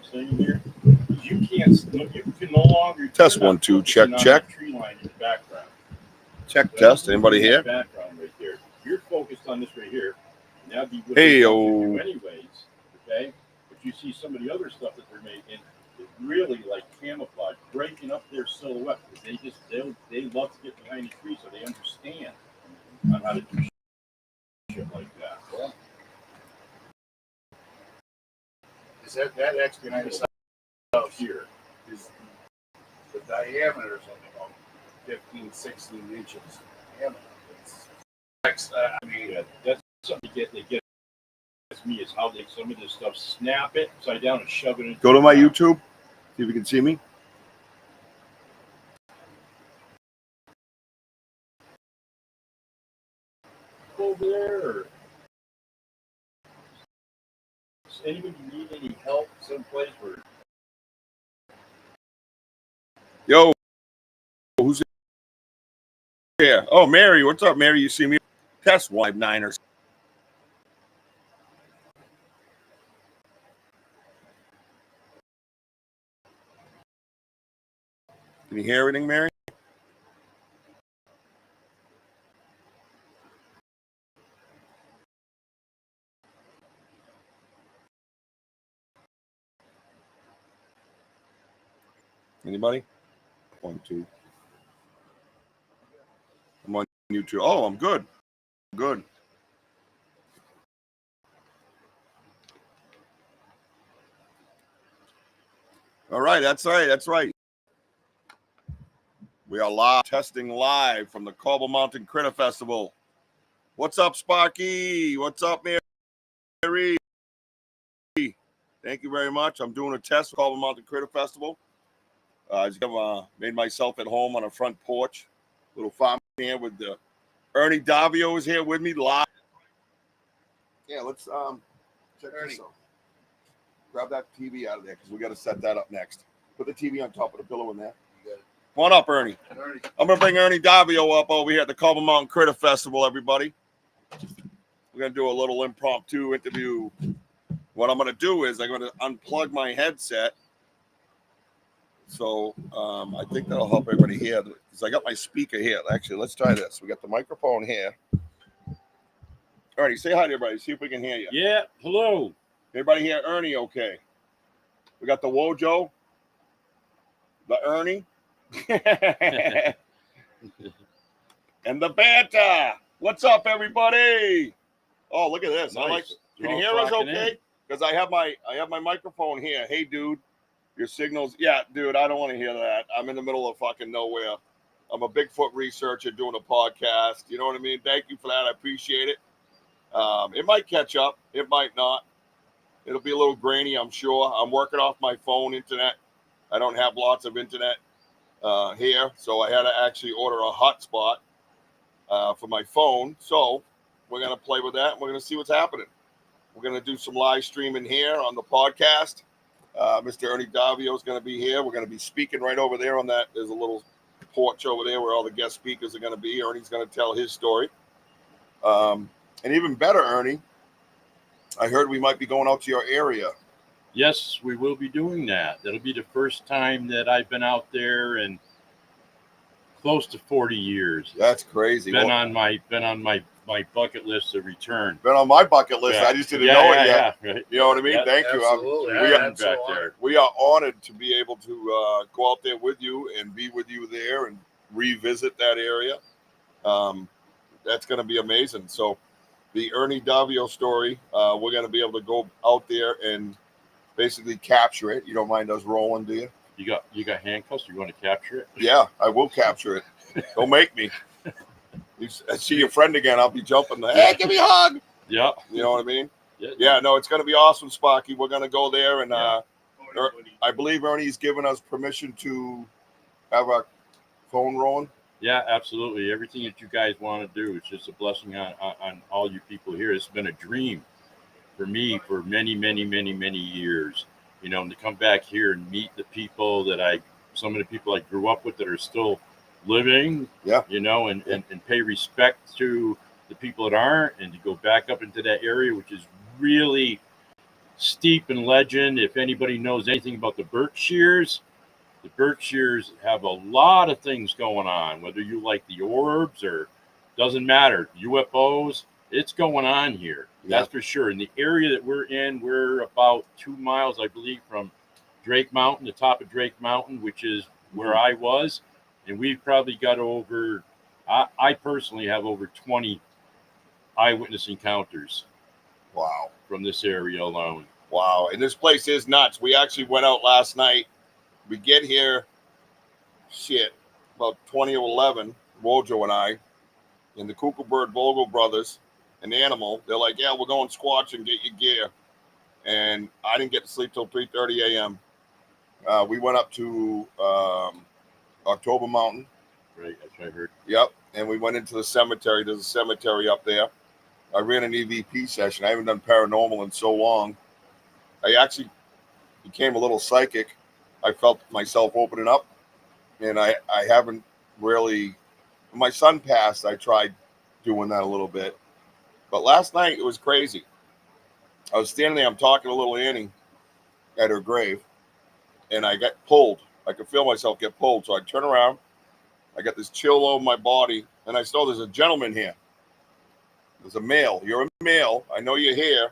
I'm saying here? You can no longer test 1 2 check. Tree line in the background. Check test. Anybody here? Background right there. You're focused on this right here. Now Hey yo. Anyways, okay. But you see some of the other stuff that they're making is really like camouflage, breaking up their silhouette because they love to get behind the tree, so they understand on how to do shit like that. Well, is that actually 90 out here is the diameter is only about 15, 16 inches. I mean, that's something they get me is how they some of this stuff snap it upside down and shove it in. Go to my YouTube. See if you can see me. Over there, or does anybody need any help someplace where? Yo, who's here? Oh, Mary, what's up, Mary? You see me? Test 1 Niners. Can you hear everything, Mary? Anybody? 1 2. I'm on YouTube. Oh, I'm good. Good. All right, that's right. That's right. We are live, testing live from the Cobble Mountain Critter Festival. What's up, Sparky? What's up, Mary? Thank you very much. I'm doing a test for Cobble Mountain Critter Festival. I just made myself at home on a front porch. Little farm here with Ernie Davio is here with me live. Yeah, let's check this out. Grab that TV out of there because we got to set that up next. Put the TV on top of the pillow in there. Come on up, Ernie. I'm going to bring Ernie Davio up over here at the Cobble Mountain Critter Festival, everybody. We're going to do a little impromptu interview. What I'm going to do is I'm going to unplug my headset. So I think that'll help everybody hear. Because I got my speaker here. Actually, let's try this. We got the microphone here. Ernie, say hi to everybody. See if we can hear you. Yeah, hello. Everybody hear Ernie okay? We got the Wojo, the Ernie, and the Banta. What's up, everybody? Oh, look at this. Nice. Can you hear us okay? Because I have my microphone here. Hey, dude, your signals. Yeah, dude, I don't want to hear that. I'm in the middle of fucking nowhere. I'm a Bigfoot researcher doing a podcast. You know what I mean? Thank you for that. I appreciate it. It might catch up. It might not. It'll be a little grainy, I'm sure. I'm working off my phone internet. I don't have lots of internet here, so I had to actually order a hotspot for my phone. So we're going to play with that, and we're going to see what's happening. We're going to do some live streaming here on the podcast. Mr. Ernie Davio is going to be here. We're going to be speaking right over there on that. There's a little porch over there where all the guest speakers are going to be. Ernie's going to tell his story. And even better, Ernie, I heard we might be going out to your area. Yes, we will be doing that. That'll be the first time that I've been out there in close to 40 years. That's crazy. Been on my bucket list to return. Been on my bucket list. Yeah. I just didn't know it yet. Yeah, right. You know what I mean? Yeah, thank absolutely. you. We are honored to be able to go out there with you and be with you there and revisit that area. That's going to be amazing. So the Ernie Davio story, we're going to be able to go out there and basically capture it. You don't mind us rolling, do you? You got handcuffs? You want to capture it? Yeah, I will capture it. Don't make me. I see your friend again, I'll be jumping. Hey, give me a hug. Yeah. You know what I mean? Yeah. No, it's going to be awesome, Sparky. We're going to go there, and I believe Ernie's given us permission to have our phone rolling. Yeah, absolutely. Everything that you guys want to do is just a blessing on all you people here. It's been a dream for me for many, many, many, many years. You know, to come back here and meet the people some of the people I grew up with that are still living. Yeah. You know, and pay respect to the people that aren't, and to go back up into that area, which is really steep in legend. If anybody knows anything about the Berkshires have a lot of things going on, whether you like the orbs or doesn't matter, UFOs, it's going on here. That's for sure. In the area that we're in, we're about 2 miles, I believe, from Drake Mountain, the top of Drake Mountain, which is where I was. And we've probably got over, I personally have over 20 eyewitness encounters. Wow. From this area alone. Wow. And this place is nuts. We actually went out last night. We get here, about 20:11, Wojo and I, and the Kuckelberg Vogel brothers, and Animal. They're like, yeah, we're going squatch and get your gear. And I didn't get to sleep till 3:30 a.m. We went up to October Mountain. Right, that's what I heard. Yep. And we went into the cemetery. There's a cemetery up there. I ran an EVP session. I haven't done paranormal in so long. I actually became a little psychic. I felt myself opening up, and I haven't really. When my son passed, I tried doing that a little bit. But last night, it was crazy. I was standing there. I'm talking to little Annie at her grave, and I got pulled. I could feel myself get pulled. So I turn around. I got this chill over my body, and I saw there's a gentleman here. There's a male. You're a male. I know you're here.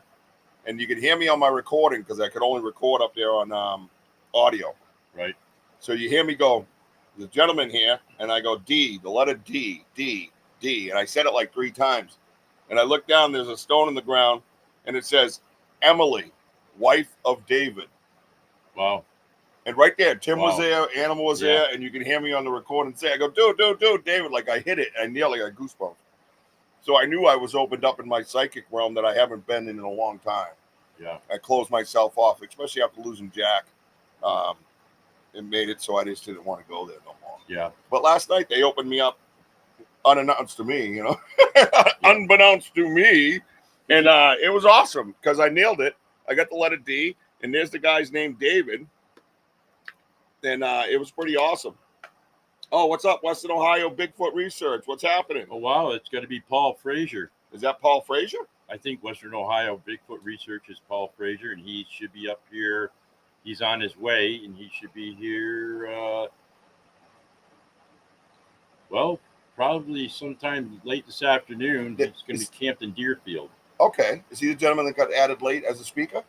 And you can hear me on my recording because I could only record up there on audio. Right. So you hear me go, there's a gentleman here. And I go, D, the letter D, D, D. And I said it like 3 times. And I look down, there's a stone in the ground. And it says, Emily, wife of David. Wow. And right there, Tim was Wow. there, Animal was there. And you can hear me on the recording say, I go, dude, David. Like I hit it. I nearly got goosebumps. So I knew I was opened up in my psychic realm that I haven't been in a long time. Yeah. I closed myself off, especially after losing Jack. It made it so I just didn't want to go there no more. Yeah. But last night they opened me up unannounced to me, unbeknownst to me. And it was awesome because I nailed it. I got the letter D, and there's the guy's name, David. And it was pretty awesome. Oh, what's up, Western Ohio Bigfoot Research? What's happening? Oh, wow. It's going to be Paul Frazier. Is that Paul Frazier? I think Western Ohio Bigfoot Research is Paul Frazier, and he should be up here. He's on his way, and he should be here, probably sometime late this afternoon. He's going to be camped in Deerfield. Okay. Is he the gentleman that got added late as a speaker?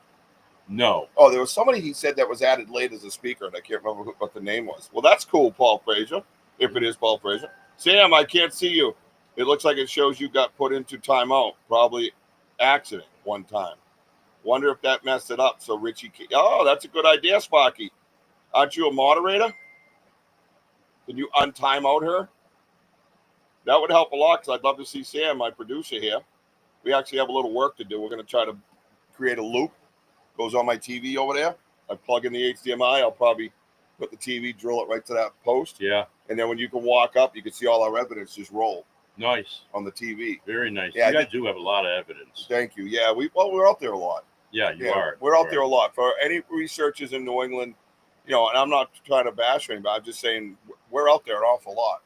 No. Oh, there was somebody he said that was added late as a speaker, and I can't remember what the name was. Well, that's cool, Paul Frazier, if it is Paul Frazier. Sam, I can't see you. It looks like it shows you got put into timeout, probably accident one time. Wonder if that messed it up. So Richie, oh, that's a good idea, Sparky. Aren't you a moderator? Can you untime out her? That would help a lot because I'd love to see Sam, my producer here. We actually have a little work to do. We're going to try to create a loop. Goes on my TV over there. I plug in the HDMI. I'll probably put the TV, drill it right to that post. Yeah. And then when you can walk up, you can see all our evidence just roll. Nice. On the TV. Very nice. Yeah, you guys do have a lot of evidence. Thank you. Yeah, we're out there a lot. Yeah, you are. We're out there a lot. For any researchers in New England, and I'm not trying to bash anybody. I'm just saying we're out there an awful lot.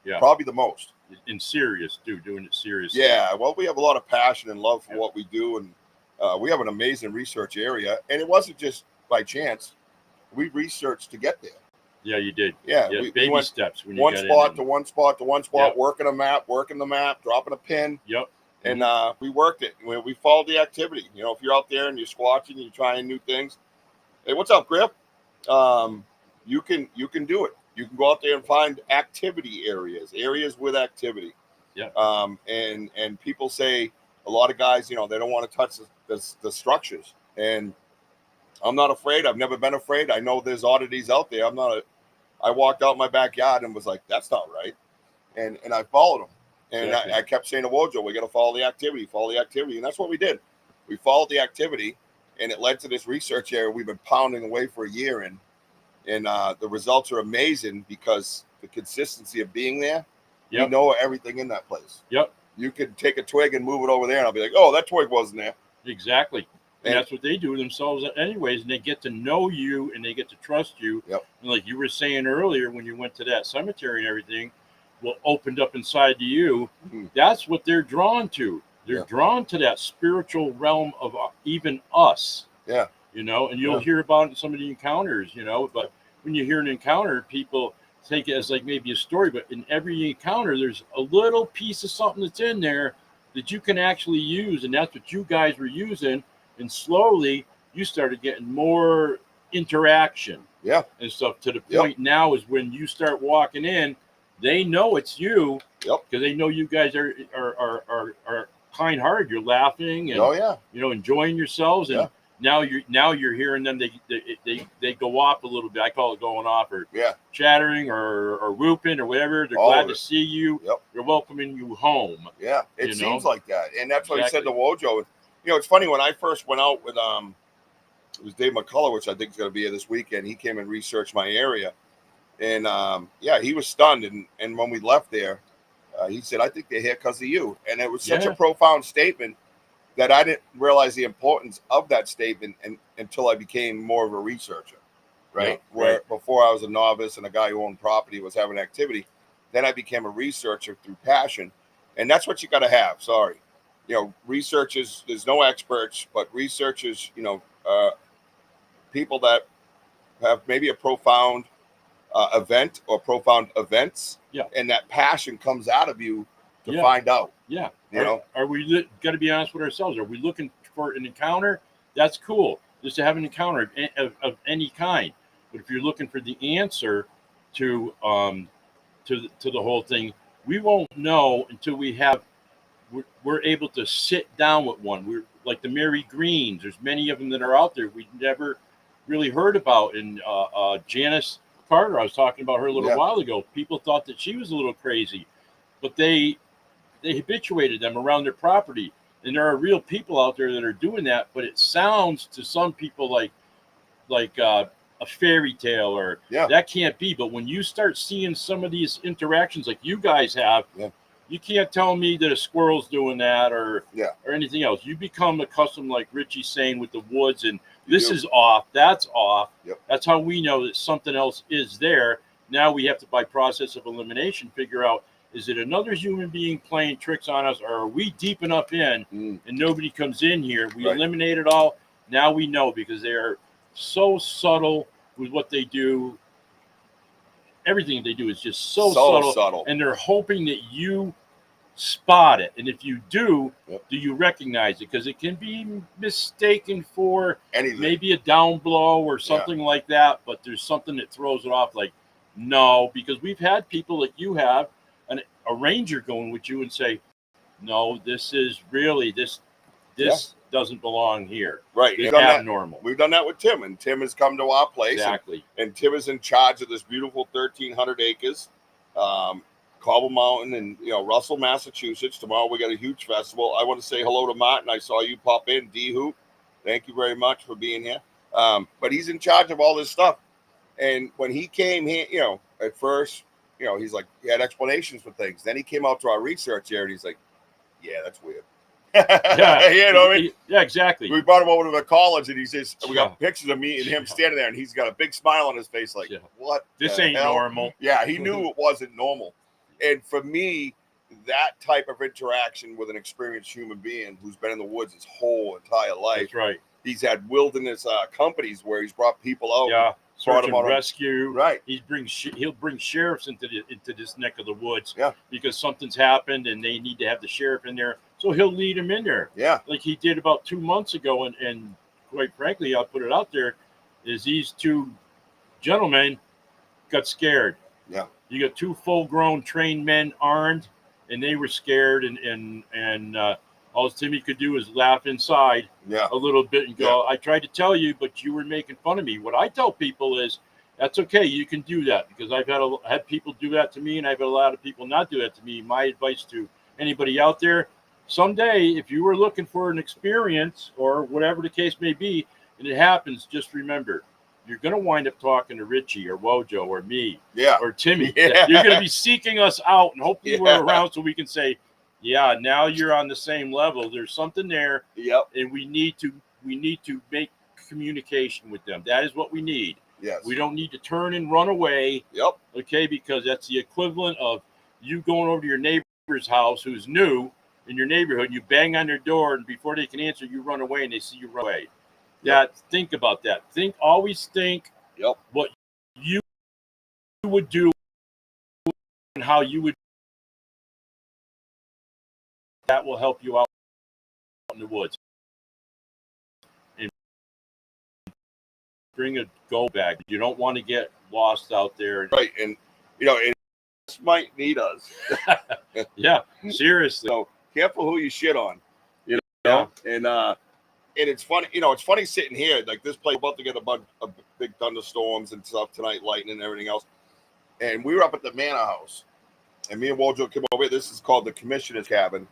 Yeah. Probably the most. In serious, doing it seriously. Yeah. Well, we have a lot of passion and love for what we do, and we have an amazing research area. And it wasn't just by chance. We researched to get there. Yeah, you did. Yeah. Baby went steps. When you one got spot in to one spot to one spot, Yep. working the map, dropping a pin. Yep. And we worked it. We followed the activity. If you're out there and you're squatching, you're trying new things. Hey, what's up, Griff? You can do it. You can go out there and find activity areas with activity. Yeah. And people say a lot of guys, they don't want to touch the structures. And I'm not afraid. I've never been afraid. I know there's oddities out there. I walked out my backyard and was like, that's not right. And I followed them. And Exactly. I kept saying to Wojo, we got to follow the activity. And that's what we did. We followed the activity, and it led to this research area we've been pounding away for a year in. And the results are amazing because the consistency of being there, Yep. you know everything in that place. Yep. You could take a twig and move it over there, and I'll be like, oh, that twig wasn't there. Exactly. And And- that's what they do themselves anyways, and they get to know you and they get to trust you. Yep. And like you were saying earlier when you went to that cemetery and everything, what opened up inside to you, Mhm. that's what they're drawn to. They're Yeah. drawn to that spiritual realm of even us. Yeah. You know, and you'll Yeah. hear about it in some of the encounters, you know, but when you hear an encounter, people take it as like maybe a story, but in every encounter, there's a little piece of something that's in there that you can actually use. And that's what you guys were using. And slowly you started getting more interaction Yeah. and stuff to the Yep. point now is when you start walking in, they know it's you Yep. because they know you guys are kind hearted. You're laughing and Oh yeah. you know enjoying yourselves, and Yeah. now you're hearing them. They go off a little bit. I call it going off or Yeah. chattering or whooping or whatever. They're All glad of to it. see you. Yep. They're welcoming you home. Yeah. It You seems know? like that, and that's what he said to Exactly. Wojo. You know, it's funny when I first went out with it was Dave McCullough, which I think is going to be here this weekend. He came and researched my area, and yeah, he was stunned. And when we left there, he said, "I think they're here because of you," and it was such a Yeah. profound statement that I didn't realize the importance of that statement until I became more of a researcher, right? Yeah, Where right. before I was a novice and a guy who owned property was having activity, then I became a researcher through passion, and that's what you got to have. Sorry, you know, researchers. There's no experts, but researchers, you know, people that have maybe a profound event or profound events, Yeah. and that passion comes out of you to Yeah. find out. Yeah. You know? Are we got to be honest with ourselves? Are we looking for an encounter? That's cool. Just to have an encounter of any kind. But if you're looking for the answer to to the whole thing, we won't know until we're able to sit down with one. We're like the Mary Greens. There's many of them that are out there we never really heard about. And Janice Carter, I was talking about her a little Yeah. while ago. People thought that she was a little crazy, but they habituated them around their property. And there are real people out there that are doing that, but it sounds to some people like a fairy tale or Yeah. that can't be. But when you start seeing some of these interactions like you guys have, Yeah. you can't tell me that a squirrel's doing that or Yeah. or anything else. You become accustomed, like Richie's saying, with the woods, and You this do. is off, that's off. Yep. That's how we know that something else is there. Now we have to, by process of elimination, figure out, is it another human being playing tricks on us, or are we deep enough in Mm. and nobody comes in here? We Right. eliminate it all. Now we know because they are so subtle with what they do. Everything they do is just so subtle, and they're hoping that you spot it. And if you do, Yep. do you recognize it? Because it can be mistaken for Anything. maybe a down blow or something like that, but there's something that throws it off. Like, no, because we've had people like you have, a ranger going with you and say, no, this is really this doesn't belong here. Right. It's We've done that. abnormal. We've done that with Tim, and Tim has come to our place, Exactly. and Tim is in charge of this beautiful 1,300 acres, Cobble Mountain, and Russell, Massachusetts. Tomorrow we got a huge festival. I want to say hello to Martin. I saw you pop in, D Hoop. Thank you very much for being here. But he's in charge of all this stuff. And when he came here, at first, he's like, he had explanations for things. Then he came out to our research area and he's like, yeah, that's weird. Yeah. You know what I mean? Yeah, exactly. We brought him over to the college and he says, we got Yeah. pictures of me and him standing there and he's got a big smile on his face like, Yeah. what? This the ain't hell? normal. Yeah, he knew it wasn't normal. And for me, that type of interaction with an experienced human being who's been in the woods his whole entire life, That's right. he's had wilderness companies where he's brought people out. Yeah. brought Search him and on a- rescue. Right. He'll bring sheriffs into this neck of the woods. Yeah. Because something's happened and they need to have the sheriff in there. So he'll lead him in there. Yeah. Like he did about 2 months ago. And quite frankly, I'll put it out there, is these two gentlemen got scared. Yeah. You got two full-grown trained men armed, and they were scared, and all Timmy could do was laugh inside Yeah. a little bit and go, I tried to tell you, but you were making fun of me. What I tell people is, that's okay. You can do that, because I've had people do that to me, and I've had a lot of people not do that to me. My advice to anybody out there, someday, if you were looking for an experience or whatever the case may be, and it happens, just remember, you're going to wind up talking to Richie or Wojo or me Yeah. or Timmy. Yeah. You're going to be seeking us out, and hopefully Yeah. we're around so we can say, yeah, now you're on the same level. There's something there, Yep. and we need to make communication with them. That is what we need. Yes. We don't need to turn and run away, Yep. okay? Because that's the equivalent of you going over to your neighbor's house who's new in your neighborhood. You bang on their door, and before they can answer, you run away, and they see you run away. that think about that. Always think Yep. what you would do and how you would. That will help you out in the woods. And bring a go bag. You don't want to get lost out there. Right. And, it might need us. Yeah, seriously. So careful who you shit on. Yeah. And it's funny, it's funny sitting here, like this place about to get a bunch of big thunderstorms and stuff tonight, lightning and everything else. And we were up at the Manor House, and me and Wojo came over here. This is called the Commissioner's Cabin.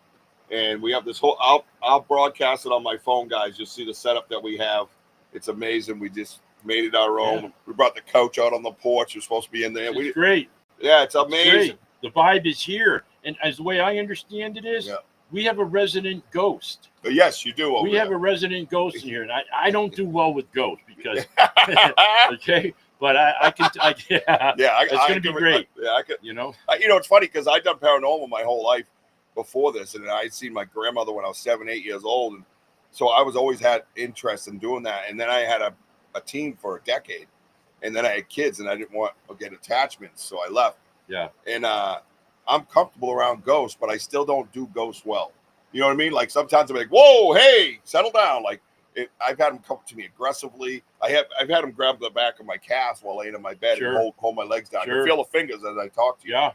And we have this whole, I'll broadcast it on my phone, guys. You'll see the setup that we have. It's amazing. We just made it our own. Yeah. We brought the couch out on the porch. You're supposed to be in there. It's great. Yeah, it's amazing. Great. The vibe is here. And as the way I understand it is, Yeah. we have a resident ghost. But yes, you do. We have a resident ghost in here. And I don't do well with ghosts because, okay, but I can, yeah, it's going to be great. I could. You know? It's funny because I've done paranormal my whole life before this, and I'd seen my grandmother when I was 7, 8 years old, and so I was always had interest in doing that. And then I had a team for a decade, and then I had kids, and I didn't want to get attachments, so I left. Yeah. And I'm comfortable around ghosts, but I still don't do ghosts well. You know what I mean? Like sometimes I'm like, "Whoa, hey, settle down!" Like I've had them come to me aggressively. I've had them grab the back of my calves while laying in my bed Sure. and hold my legs down. Sure. You feel the fingers as I talk to you. Yeah.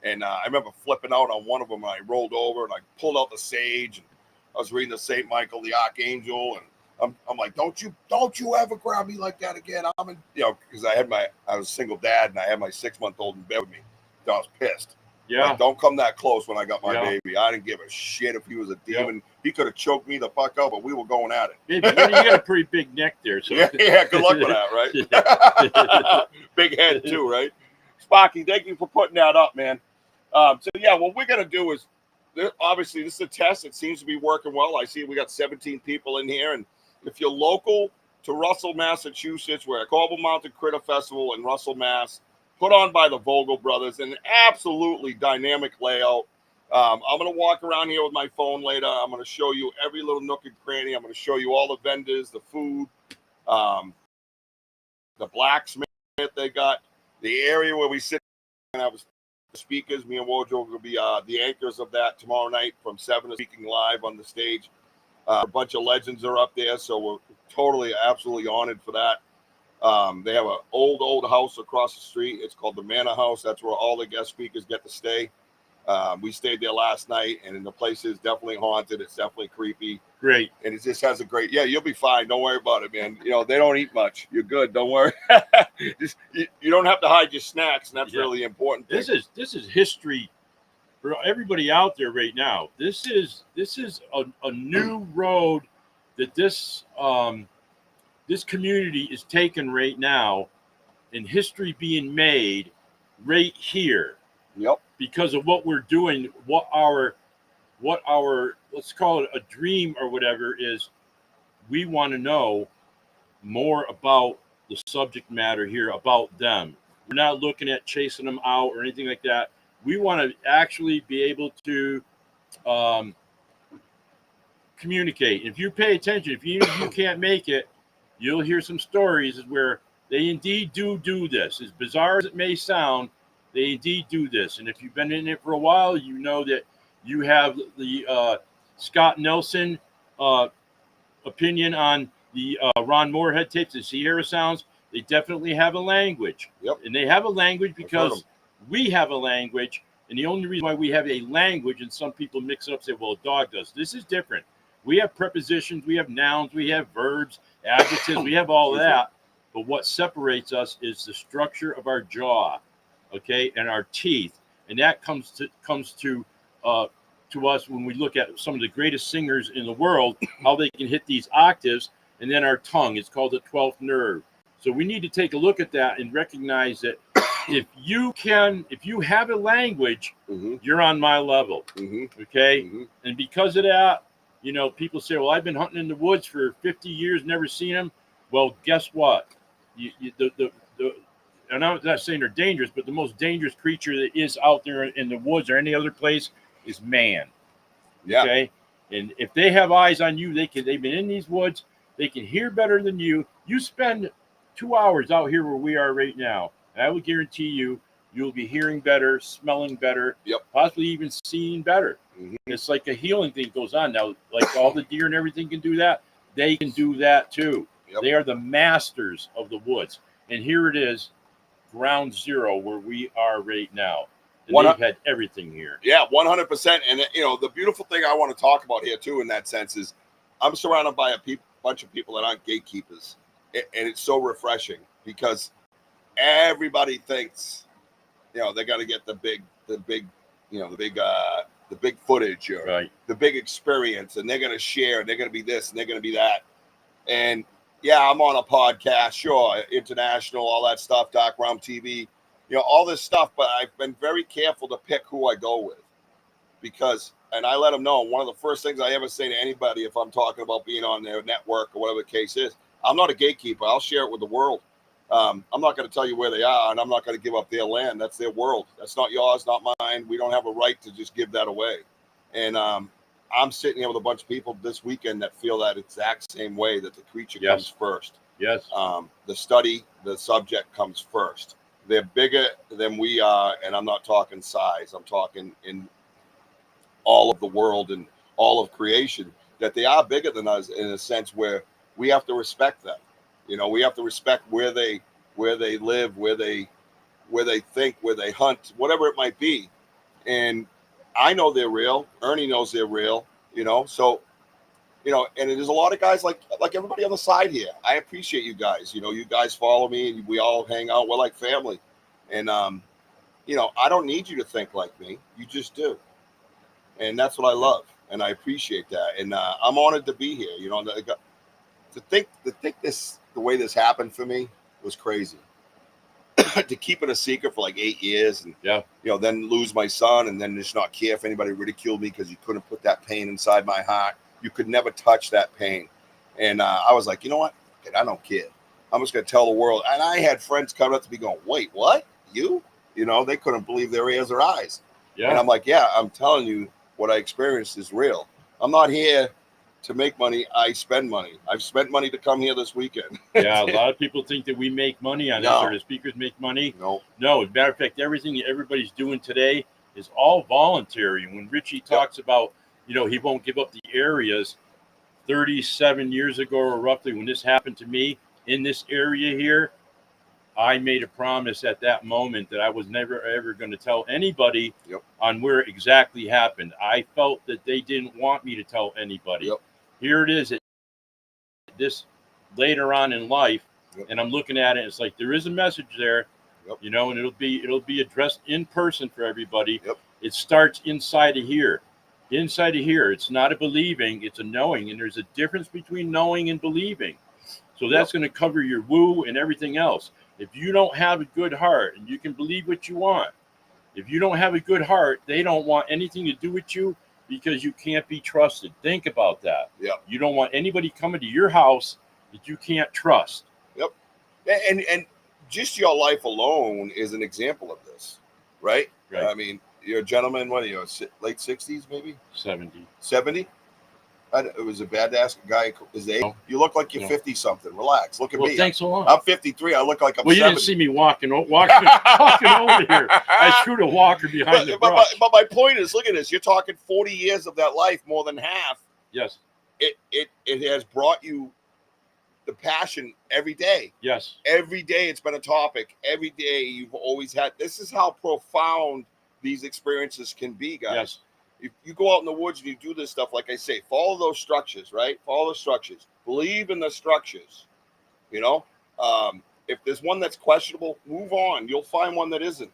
And I remember flipping out on one of them, and I rolled over and I pulled out the sage, and I was reading the Saint Michael the Archangel, and I'm like, don't you ever grab me like that again? I'm in, because I was a single dad, and I had my 6-month-old in bed with me. So I was pissed. Yeah. Like, don't come that close when I got my Yeah. baby. I didn't give a shit if he was a demon. He could have choked me the fuck out, but we were going at it. Baby, you got a pretty big neck there. So. Yeah, good luck with that, right? Big head too, right? Sparky, thank you for putting that up, man. So yeah, what we're gonna do is, obviously this is a test. It seems to be working well. I see we got 17 people in here, and if you're local to Russell, Massachusetts, we're at Corbel Mountain Critter Festival in Russell, Mass, put on by the Vogel brothers, an absolutely dynamic layout. I'm gonna walk around here with my phone later. I'm gonna show you every little nook and cranny. I'm gonna show you all the vendors, the food, the blacksmith they got, the area where we sit and have speakers. Me and Wojo will be the anchors of that tomorrow night from 7 to speaking live on the stage. A bunch of legends are up there, so we're totally, absolutely honored for that. They have an old house across the street. It's called the Manor House. That's where all the guest speakers get to stay. We stayed there last night, and the place is definitely haunted. It's definitely creepy. Great. And it just has a great, you'll be fine. Don't worry about it, man. They don't eat much. You're good. Don't worry. You don't have to hide your snacks, and that's really important. This is history for everybody out there right now. This is a new road that this community is taking right now, and history being made right here. Yep. Because of what we're doing, what our let's call it a dream or whatever is, we want to know more about the subject matter here, about them. We're not looking at chasing them out or anything like that. We want to actually be able to communicate. If you pay attention, if you can't make it, you'll hear some stories where they indeed do this. As bizarre as it may sound, they indeed do this. And if you've been in it for a while, you know that you have the Scott Nelson opinion on the Ron Moorhead tapes, the Sierra Sounds. They definitely have a language. Yep. And they have a language because we have a language. And the only reason why we have a language, and some people mix it up and say, well, a dog does. This is different. We have prepositions, we have nouns, we have verbs, adjectives, we have all that. But what separates us is the structure of our jaw, okay, and our teeth. And that comes to us when we look at some of the greatest singers in the world, how they can hit these octaves, and then our tongue is called the 12th nerve. So we need to take a look at that and recognize that if you have a language, you're on my level, okay? And because of that, people say, well, I've been hunting in the woods for 50 years, never seen them. Well, guess what? And I'm not saying they're dangerous, but the most dangerous creature that is out there in the woods or any other place is man. Yeah. Okay. And if they have eyes on you, they've been in these woods. They can hear better than you. You spend 2 hours out here where we are right now, and I will guarantee you'll be hearing better, smelling better, Yep. possibly even seeing better. Mhm. It's like a healing thing goes on now. Like all the deer and everything can do that. They can do that too. Yep. They are the masters of the woods. And here it is, ground zero where we are right now. And One- they've had everything here. Yeah, 100%. And the beautiful thing I want to talk about here too, in that sense, is I'm surrounded by a bunch of people that aren't gatekeepers, and it's so refreshing because everybody thinks, they got to get the big footage or Right. the big experience, and they're going to share, and they're going to be this, and they're going to be that. And yeah, I'm on a podcast, sure, international, all that stuff, Dark Realm TV, all this stuff, but I've been very careful to pick who I go with because, and I let them know, one of the first things I ever say to anybody if I'm talking about being on their network or whatever the case is, I'm not a gatekeeper. I'll share it with the world. I'm not going to tell you where they are, and I'm not going to give up their land. That's their world. That's not yours, not mine. We don't have a right to just give that away. And I'm sitting here with a bunch of people this weekend that feel that exact same way, that the creature Yes. comes first. Yes. The study, the subject comes first. They're bigger than we are, and I'm not talking size. I'm talking in all of the world and all of creation, that they are bigger than us in a sense where we have to respect them. We have to respect where they live, where they think, where they hunt, whatever it might be. And I know they're real. Ernie knows they're real, so, and there's a lot of guys like everybody on the side here. I appreciate you guys. You guys follow me and we all hang out. We're like family. And, I don't need you to think like me. You just do. And that's what I love. And I appreciate that. And I'm honored to be here. To think the way this happened for me was crazy. To keep it a secret for like 8 years and then lose my son and then just not care if anybody ridiculed me because you couldn't put that pain inside my heart. You could never touch that pain. And I was like, you know what? I don't care. I'm just going to tell the world. And I had friends come up to me going, wait, what? You? They couldn't believe their ears or eyes. Yeah. And I'm like, yeah, I'm telling you what I experienced is real. I'm not here to make money. I spend money. I've spent money to come here this weekend. Yeah, a lot of people think that we make money on this, or the speakers make money. No. No, as a matter of fact, everything that everybody's doing today is all voluntary. And when Richie talks about, he won't give up the areas, 37 years ago or roughly when this happened to me in this area here, I made a promise at that moment that I was never, ever going to tell anybody on where it exactly happened. I felt that they didn't want me to tell anybody. Here it is. This later on in life, and I'm looking at it. It's like there is a message there, and it'll be addressed in person for everybody. It starts inside of here. Inside of here, it's not a believing, it's a knowing, and there's a difference between knowing and believing. So that's going to cover your woo and everything else. If you don't have a good heart, and you can believe what you want, if you don't have a good heart, they don't want anything to do with you because you can't be trusted. Think about that. You don't want anybody coming to your house that you can't trust. And just your life alone is an example of this, right? I mean, you're a gentleman, what are you, late 60s maybe? 70. 70? It was a badass guy his age. You look like you're 50-something. Relax. Look at me. Thanks a lot. I'm 53. I look like I'm 70. You didn't see me walking over here. I screwed a walker behind the brush. But my point is, look at this. You're talking 40 years of that life, more than half. Yes. It has brought you the passion every day. Yes. Every day it's been a topic. Every day you've always had. This is how profound these experiences can be, guys. Yes. If you go out in the woods and you do this stuff, like I say, follow those structures, right? Follow the structures. Believe in the structures. If there's one that's questionable, move on. You'll find one that isn't.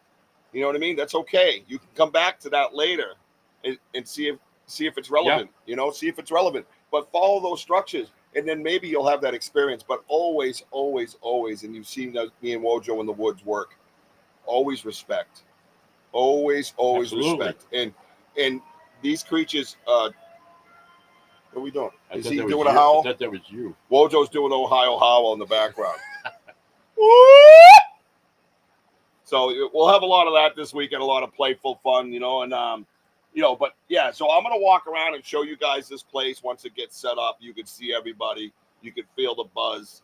You know what I mean? That's okay. You can come back to that later and see if it's relevant. See if it's relevant. But follow those structures, and then maybe you'll have that experience. But always, always, always, and you've seen me and Wojo in the woods work. Always respect. Always, always respect. And these creatures, what are we doing? Is he doing a howl? I thought that was you. Wojo's doing Ohio howl in the background. So we'll have a lot of that this weekend, a lot of playful fun, but yeah, so I'm going to walk around and show you guys this place. Once it gets set up, you can see everybody. You can feel the buzz.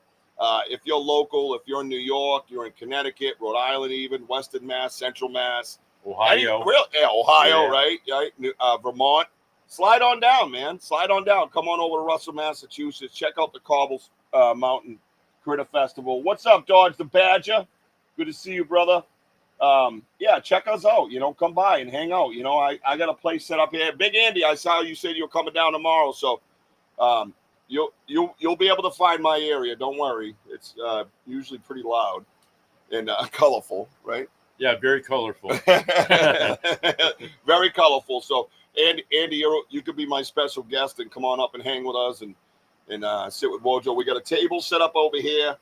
If you're local, if you're in New York, you're in Connecticut, Rhode Island, even Western Mass, Central Mass, Ohio. Ohio, Yeah. right? Vermont. Slide on down, man. Slide on down. Come on over to Russell, Massachusetts. Check out the Cobbles Mountain Critter Festival. What's up, Dodge the Badger? Good to see you, brother. Yeah, check us out. Come by and hang out. I got a place set up here. Big Andy, I saw you said you're coming down tomorrow, so you'll be able to find my area. Don't worry. It's usually pretty loud and colorful, right? Yeah, very colorful. Very colorful. So, Andy, you could be my special guest and come on up and hang with us and sit with Wojo. We got a table set up over here.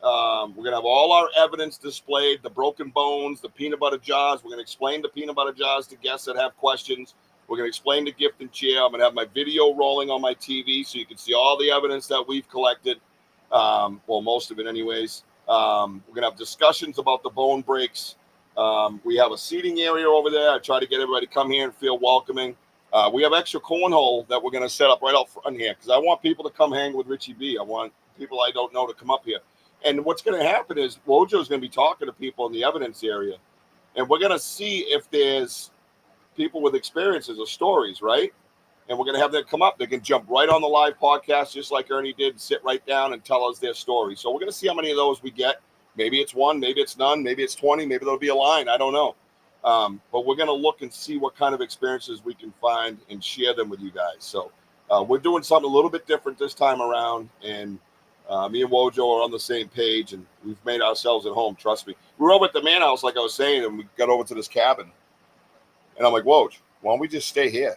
We're going to have all our evidence displayed, the broken bones, the peanut butter jars. We're going to explain the peanut butter jars to guests that have questions. We're going to explain the gift and chair. I'm going to have my video rolling on my TV so you can see all the evidence that we've collected. Well, most of it anyways. We're going to have discussions about the bone breaks. We have a seating area over there. I try to get everybody to come here and feel welcoming. We have extra cornhole that we're going to set up right out front here because I want people to come hang with Richie B. I want people I don't know to come up here. And what's going to happen is Wojo's going to be talking to people in the evidence area. And we're going to see if there's people with experiences or stories, right? And we're going to have them come up. They can jump right on the live podcast just like Ernie did, sit right down and tell us their story. So we're going to see how many of those we get. Maybe it's one, maybe it's none, maybe it's 20, maybe there'll be a line. I don't know. But we're going to look and see what kind of experiences we can find and share them with you guys. So we're doing something a little bit different this time around. And me and Wojo are on the same page, and we've made ourselves at home. Trust me. We were over at the man house, like I was saying, and we got over to this cabin. And I'm like, Woj, why don't we just stay here?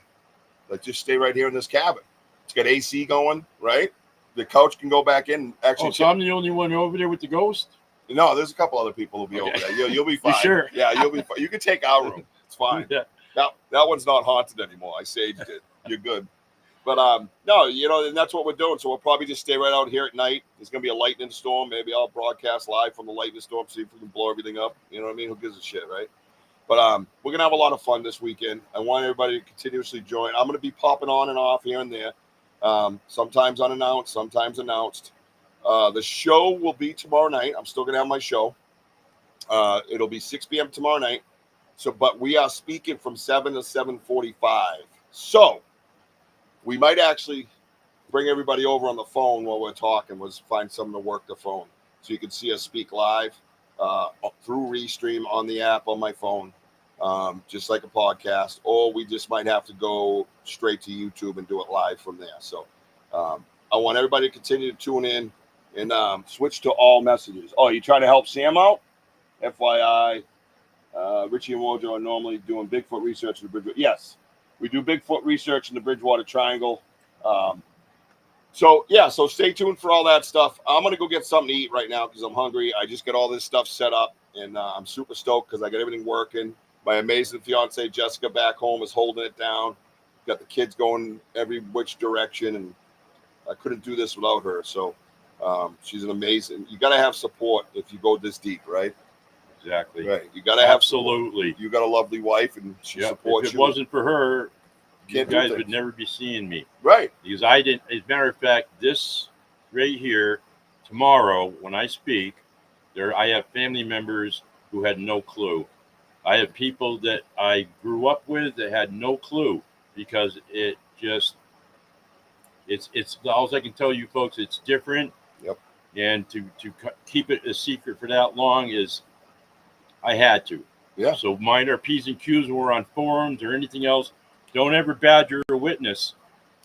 Like, just stay right here in this cabin. It's got AC going, right? The couch can go back in. Actually, So I'm the only one over there with the ghost? No, there's a couple other people who'll be over there. You'll be fine. You sure? Yeah, you'll be fine. You can take our room. It's fine. Yeah. That one's not haunted anymore. I saged it. You're good. But no, and that's what we're doing. So we'll probably just stay right out here at night. There's gonna be a lightning storm. Maybe I'll broadcast live from the lightning storm, see if we can blow everything up. You know what I mean? Who gives a shit, right? But we're gonna have a lot of fun this weekend. I want everybody to continuously join. I'm gonna be popping on and off here and there. Sometimes unannounced, sometimes announced. The show will be tomorrow night. I'm still gonna have my show. It'll be 6 p.m. tomorrow night. So, but we are speaking from 7 to 7:45. So we might actually bring everybody over on the phone while we're talking. Was find someone to work the phone so you can see us speak live through Restream on the app on my phone, just like a podcast. Or we just might have to go straight to YouTube and do it live from there. So I want everybody to continue to tune in and switch to all messages. Oh, you trying to help Sam out? FYI, Richie and Wojo are normally doing Bigfoot research in the Bridgewater. Yes, we do Bigfoot research in the Bridgewater Triangle. So stay tuned for all that stuff. I'm going to go get something to eat right now because I'm hungry. I just got all this stuff set up, and I'm super stoked because I got everything working. My amazing fiance, Jessica, back home is holding it down. Got the kids going every which direction, and I couldn't do this without her. So she's an amazing. You got to have support if you go this deep, right? Exactly. Right. You got to have absolutely. Support. You got a lovely wife, and she supports you. If it wasn't for her, you guys things. would never be seeing me. Right. Because I didn't. As a matter of fact, this right here tomorrow when I speak, I have family members who had no clue. I have people that I grew up with that had no clue because it's all I can tell you folks. It's different. Yep. And to keep it a secret for that long is I had to. Yeah. So mine are P's and Q's when we're on forums or anything else. Don't ever badger a witness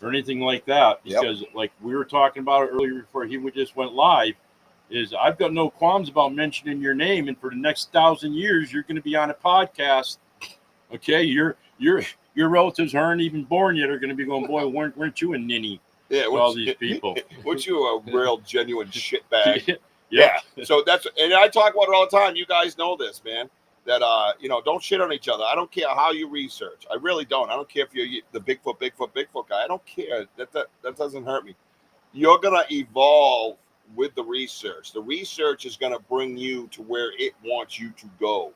or anything like that because like we were talking about it earlier before he just went live is I've got no qualms about mentioning your name, and for the next 1,000 years you're going to be on a podcast. Okay, your relatives aren't even born yet are going to be going, boy, weren't you a ninny? Yeah, all these people. Weren't you a real genuine shitbag? Yeah. So and I talk about it all the time. You guys know this, man. That don't shit on each other. I don't care how you research. I really don't. I don't care if you're the Bigfoot guy. I don't care. That doesn't hurt me. You're gonna evolve with the research. The research is gonna bring you to where it wants you to go.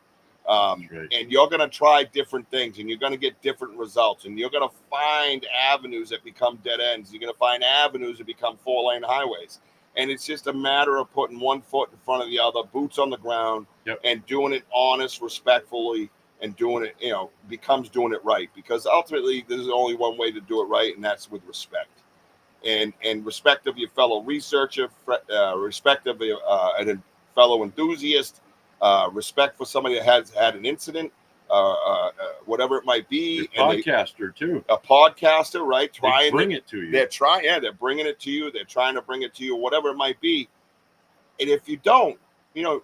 That's right. And you're going to try different things, and you're going to get different results, and you're going to find avenues that become dead ends. You're going to find avenues that become 4-lane highways. And it's just a matter of putting one foot in front of the other, boots on the ground, Yep. and doing it honest, respectfully, and doing it, becomes doing it right. Because ultimately, there's only one way to do it right, and that's with respect. And respect of your fellow researcher, respect of a fellow enthusiast, respect for somebody that has had an incident, whatever it might be. Your podcaster too. A podcaster, right? They bring it to you. They're trying, they're bringing it to you. They're trying to bring it to you, whatever it might be. And if you don't,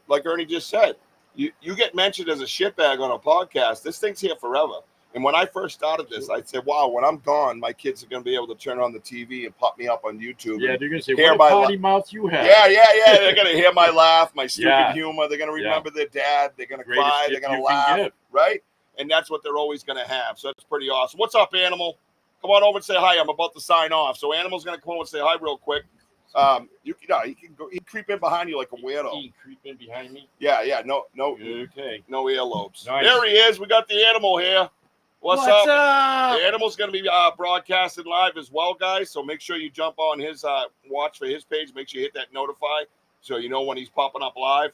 like Ernie just said, you get mentioned as a shitbag on a podcast. This thing's here forever. And when I first started this, I said, wow, when I'm gone, my kids are going to be able to turn on the TV and pop me up on YouTube. Yeah, they're going to say, hear what a potty mouth you have. Yeah. They're going to hear my laugh, my stupid humor. They're going to remember their dad. They're going to cry. They're going to laugh. Right? And that's what they're always going to have. So that's pretty awesome. What's up, Animal? Come on over and say hi. I'm about to sign off. So Animal's going to come over and say hi real quick. He can go. He creep in behind you like a weirdo. He creep in behind me? Yeah. No. Okay. No earlobes. Nice. There he is. We got the Animal here. What's up? The Animal's going to be broadcasted live as well, guys. So make sure you jump on his watch for his page. Make sure you hit that notify so you know when he's popping up live.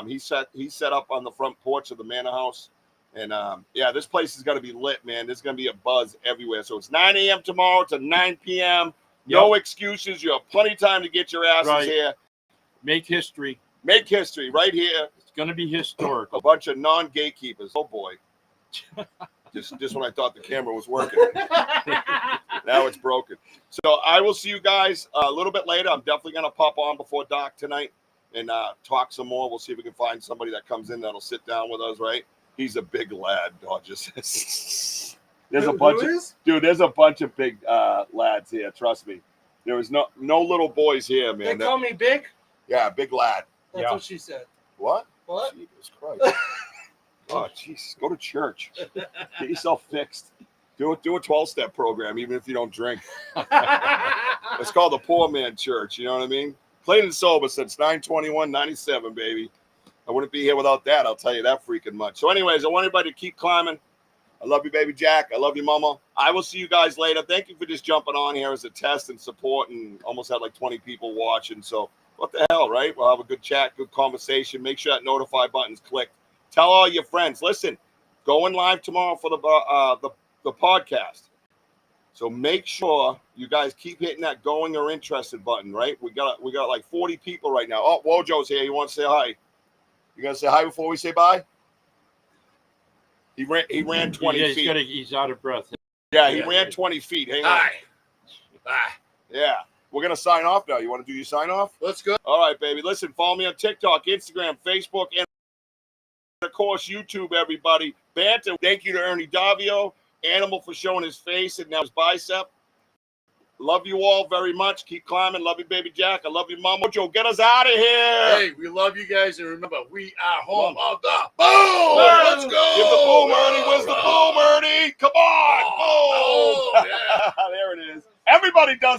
He's set up on the front porch of the Manor House. And this place is going to be lit, man. There's going to be a buzz everywhere. So it's 9 a.m. tomorrow to 9 p.m. No excuses. You have plenty of time to get your asses here. Make history. Make history right here. It's going to be historical. A bunch of non-gatekeepers. Oh, boy. Just when I thought the camera was working. Now it's broken. So I will see you guys a little bit later. I'm definitely going to pop on before dark tonight and talk some more. We'll see if we can find somebody that comes in that'll sit down with us, right? He's a big lad, Dodgers. There's a bunch of big lads here. Trust me. There was no little boys here, man. They call me big? Yeah, big lad. That's what she said. What? Jesus Christ. Oh, jeez. Go to church. Get yourself fixed. Do a 12-step program, even if you don't drink. It's called the Poor Man Church. You know what I mean? Clean and sober since 9/21/97, baby. I wouldn't be here without that. I'll tell you that freaking much. So anyways, I want everybody to keep climbing. I love you, baby Jack. I love you, mama. I will see you guys later. Thank you for just jumping on here as a test and support, and almost had like 20 people watching. So what the hell, right? We'll have a good chat, good conversation. Make sure that notify button's clicked. Tell all your friends. Listen, going live tomorrow for the podcast. So make sure you guys keep hitting that going or interested button, right? We got like 40 people right now. Oh, Wojo's here. You want to say hi? You gonna say hi before we say bye? He ran 20 feet. He's out of breath. Yeah, he ran 20 feet. Hang on. Hi. Yeah. We're going to sign off now. You want to do your sign off? Let's go. All right, baby. Listen, follow me on TikTok, Instagram, Facebook, and of course, YouTube, everybody. Banter. Thank you to Ernie Davio. Animal for showing his face and now his bicep. Love you all very much. Keep climbing. Love you, baby Jack. I love you, Mama. Joe, get us out of here. Hey, we love you guys. And remember, we are home of the boom. Let's go. Give the boom, Ernie. Where's the boom, Ernie? Come on. Boom. Yeah. There it is. Everybody does